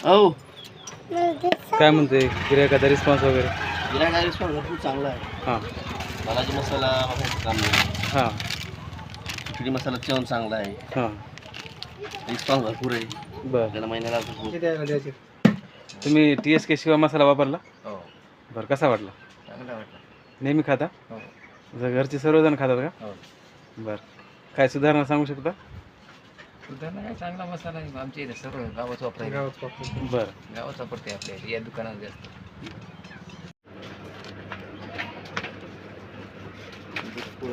हो काय म्हणते गिरायकाचा रिस्पॉन्स वगैरे? गिरायका रिस्पॉन्स भरपूर चांगला आहे. हां बालाजी मसाला बघायचं काम नाही. हां खिचडी मसाला चव चांगला आहे. हां रिस्पॉन्स भरपूर आहे. बरं. त्याला महिन्याला भरपूर. तुम्ही TSK शिवा मसाला वापरला? हो बरं, कसा वाटला? चांगला वाटलं. नेहमी खाता? हो घरचे सर्वजण खातात का? हो बरं. काय सुधारणा सांगू शकता? सुधारणा काय चांगला मसाला आहे. आमच्या इथे सर्व गावात वापरायचं. बरं. गावात वापरते आपल्या इथे. या दुकानात जास्त.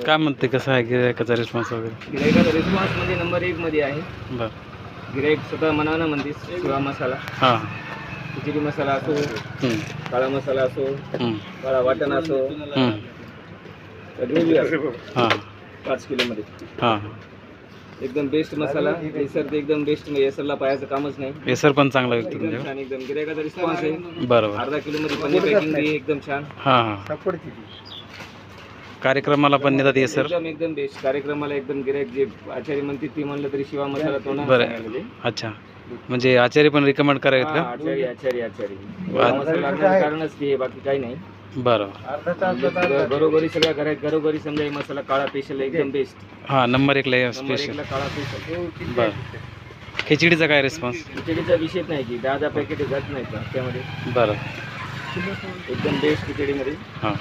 काय म्हणते कसं आहे गिरायकाचा रिस्पॉन्स वगैरे? गिरायकाचा रिस्पॉन्स म्हणजे नंबर 1 मध्ये आहे. बरं. गिरायक स्वतः मनानं म्हणते शिवा मसाला, हां खिचडी मसाला असो, हं, काळा मसाला असो, हं, काळा वाटण असो, हं. ग्रेव्ही असो हां 5 किलोमध्ये हां एकदम बेस्ट मसाला. एसर तर एकदम बेस्ट. एसरला पाहायचं कामच नाही. एसर पण चांगला विकतो एकदम तुमच्याकडे? छान. एकदम गिरायकाचा रिस्पॉन्स आहे. बरोबर. अर्धा किलोमध्ये पनीर पॅकिंग बी एकदम छान. हां हां कार्यक्रमाला पण नेतात एसर? एकदम बेस्ट. कार्यक्रमाला एकदम गिरायक जे आचार्य म्हणते ती म्हणलं तरी शिवा मसाला तोंडाने बरं. सांगायला. अच्छा, म्हणजे आचार्य पण रिकमेंड करायत का? आचार्य आचार्य आचार्य मसाला लागण्याचं कारणच ते, बाकी काही नाही. बरोबर. घरोघरी सगळ्या घरात घरोघरी समजा हे मसाला काळा स्पेशल एकदम बेस्ट. हां नंबर 1 ला नंबर स्पेशल. 1 ला काळा स्पेशल. बरं. खिचडीचा काय रिस्पॉन्स? खिचडीचा विषय नाही की 10 पॅकेट जात नाही का त्यामध्ये. बरं. एकदम बेस्ट खिचडीमध्ये. हां